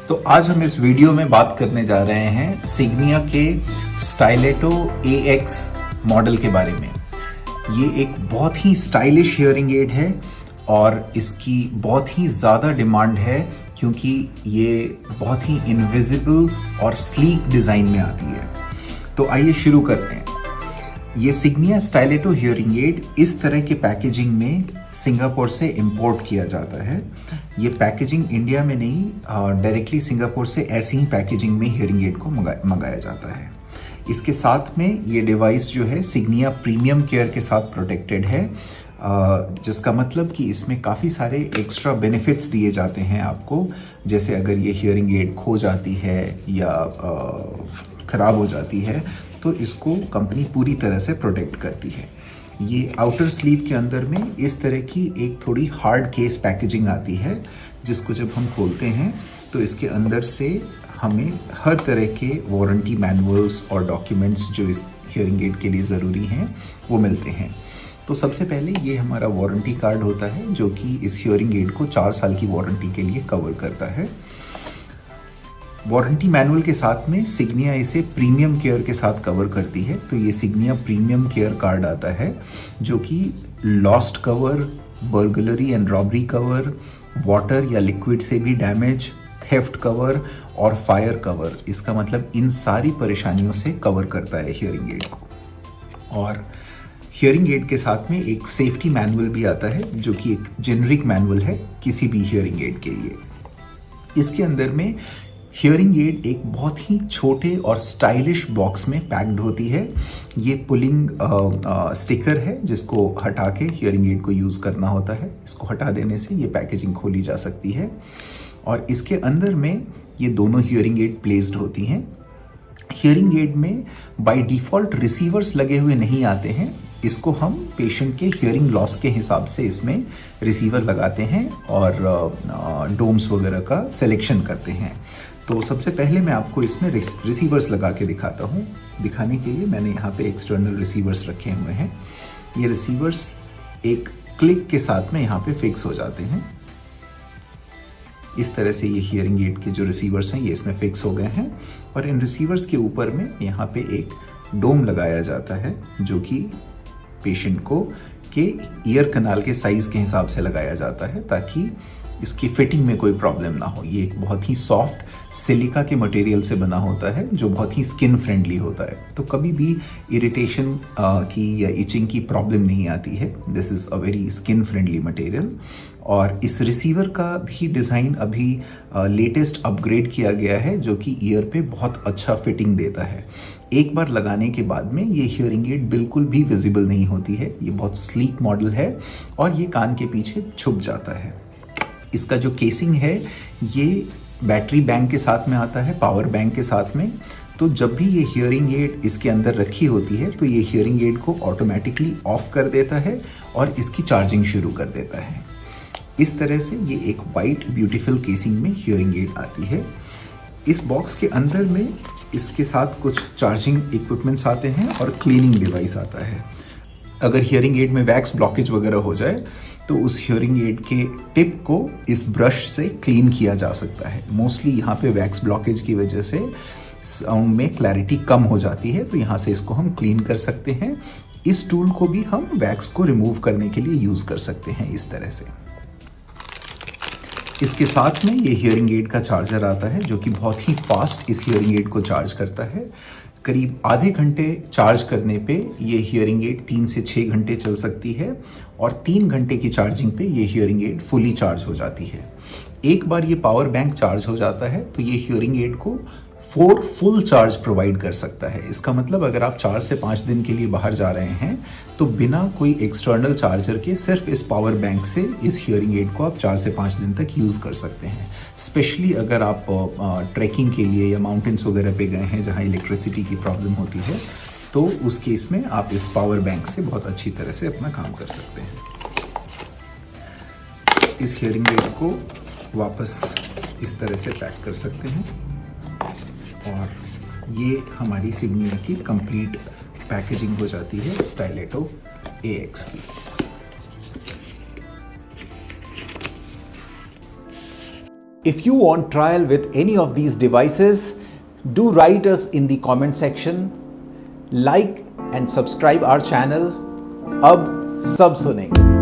तो आज हम इस वीडियो में बात करने जा रहे हैं सिग्निया के स्टाइलेटो AX मॉडल के बारे में। ये एक बहुत ही स्टाइलिश हियरिंग एड है और इसकी बहुत ही ज़्यादा डिमांड है क्योंकि ये बहुत ही इनविजिबल और स्लीक डिज़ाइन में आती है। तो आइए शुरू करते हैं। ये सिग्निया स्टाइलेटो हियरिंग एड इस तरह के पैकेजिंग में सिंगापुर से इंपोर्ट किया जाता है। ये पैकेजिंग इंडिया में नहीं, डायरेक्टली सिंगापुर से ऐसी ही पैकेजिंग में हियरिंग एड को मंगाया जाता है। इसके साथ में ये डिवाइस जो है सिग्निया प्रीमियम केयर के साथ प्रोटेक्टेड है, जिसका मतलब कि इसमें काफ़ी सारे एक्स्ट्रा बेनिफिट्स दिए जाते हैं आपको। जैसे अगर ये हियरिंग एड खो जाती है या ख़राब हो जाती है तो इसको कंपनी पूरी तरह से प्रोटेक्ट करती है। ये आउटर स्लीव के अंदर में इस तरह की एक थोड़ी हार्ड केस पैकेजिंग आती है, जिसको जब हम खोलते हैं तो इसके अंदर से हमें हर तरह के वारंटी मैनुअल्स और डॉक्यूमेंट्स जो इस हियरिंग एड के लिए ज़रूरी हैं वो मिलते हैं। तो सबसे पहले ये हमारा वारंटी कार्ड होता है जो कि इस हियरिंग एड को 4 साल की वारंटी के लिए कवर करता है। वारंटी मैनुअल के साथ में सिग्निया इसे प्रीमियम केयर के साथ कवर करती है। तो ये सिग्निया प्रीमियम केयर कार्ड आता है जो कि lost cover, burglary and robbery cover, water या लिक्विड से भी डैमेज, थेफ्ट कवर और फायर कवर, इसका मतलब इन सारी परेशानियों से कवर करता है हियरिंग एड को। और हियरिंग एड के साथ में एक सेफ्टी मैनुअल भी आता है जो कि एक जेनरिक मैनुअल है किसी भी हियरिंग एड के लिए। इसके अंदर में हियरिंग एड एक बहुत ही छोटे और स्टाइलिश बॉक्स में पैक्ड होती है। ये पुलिंग स्टिकर है जिसको हटा के हियरिंग एड को यूज़ करना होता है। इसको हटा देने से ये पैकेजिंग खोली जा सकती है और इसके अंदर में ये दोनों हियरिंग एड प्लेस्ड होती हैं। हियरिंग एड में बाय डिफ़ॉल्ट रिसीवर्स लगे हुए नहीं आते हैं। इसको हम पेशेंट के हियरिंग लॉस के हिसाब से इसमें रिसीवर लगाते हैं और डोम्स वगैरह का सिलेक्शन करते हैं। तो सबसे पहले मैं आपको इसमें रिसीवर्स लगा के दिखाता हूँ। दिखाने के लिए मैंने यहाँ पे एक्सटर्नल रिसीवर्स रखे हुए हैं। ये रिसीवर्स एक क्लिक के साथ में यहाँ पे फिक्स हो जाते हैं। इस तरह से ये हियरिंग एड के जो रिसीवर्स हैं ये इसमें फिक्स हो गए हैं और इन रिसीवर्स के ऊपर में यहाँ पे एक डोम लगाया जाता है जो कि पेशेंट को के ईयर कनाल के साइज़ के हिसाब से लगाया जाता है ताकि इसकी फिटिंग में कोई प्रॉब्लम ना हो। ये एक बहुत ही सॉफ्ट सिलिका के मटेरियल से बना होता है जो बहुत ही स्किन फ्रेंडली होता है, तो कभी भी इरिटेशन की या इचिंग की प्रॉब्लम नहीं आती है। This is a very skin friendly material. और इस रिसीवर का भी डिज़ाइन अभी लेटेस्ट अपग्रेड किया गया है जो कि ईयर पे बहुत अच्छा फिटिंग देता है। एक बार लगाने के बाद में ये हियरिंग एड बिल्कुल भी विजिबल नहीं होती है। ये बहुत स्लीक मॉडल है और ये कान के पीछे छुप जाता है। इसका जो केसिंग है ये बैटरी बैंक के साथ में आता है, पावर बैंक के साथ में। तो जब भी ये हियरिंग एड इसके अंदर रखी होती है तो ये हियरिंग एड को ऑटोमेटिकली ऑफ कर देता है और इसकी चार्जिंग शुरू कर देता है। इस तरह से ये एक वाइट ब्यूटीफुल केसिंग में हियरिंग एड आती है। इस बॉक्स के अंदर में इसके साथ कुछ चार्जिंग इक्विपमेंट्स आते हैं और क्लीनिंग डिवाइस आता है। अगर हियरिंग एड में वैक्स ब्लॉकेज वगैरह हो जाए तो उस हियरिंग एड के टिप को इस ब्रश से क्लीन किया जा सकता है। मोस्टली यहाँ पे वैक्स ब्लॉकेज की वजह से साउंड में क्लैरिटी कम हो जाती है, तो यहाँ से इसको हम क्लीन कर सकते हैं। इस टूल को भी हम वैक्स को रिमूव करने के लिए यूज़ कर सकते हैं इस तरह से। इसके साथ में ये हियरिंग एड का चार्जर आता है जो कि बहुत ही फास्ट इस हियरिंग एड को चार्ज करता है। करीब आधे घंटे चार्ज करने पे ये हियरिंग एड 3 से 6 घंटे चल सकती है और 3 घंटे की चार्जिंग पे ये हियरिंग एड फुली चार्ज हो जाती है। एक बार ये पावर बैंक चार्ज हो जाता है तो ये हियरिंग एड को 4 फुल चार्ज प्रोवाइड कर सकता है। इसका मतलब अगर आप 4 से 5 दिन के लिए बाहर जा रहे हैं तो बिना कोई एक्सटर्नल चार्जर के सिर्फ इस पावर बैंक से इस हियरिंग एड को आप 4 से 5 दिन तक यूज़ कर सकते हैं। स्पेशली अगर आप ट्रैकिंग के लिए या माउंटेन्स वगैरह पे गए हैं जहाँ इलेक्ट्रिसिटी की प्रॉब्लम होती है तो उस केस में आप इस पावर बैंक से बहुत अच्छी तरह से अपना काम कर सकते हैं। इस हियरिंग एड को वापस इस तरह से पैक कर सकते हैं और ये हमारी सिग्निया की कंप्लीट पैकेजिंग हो जाती है स्टाइलेटो AX की। If you want trial with any of these devices, do write us in the comment section. Like and subscribe our channel. अब सब सुनेंगे।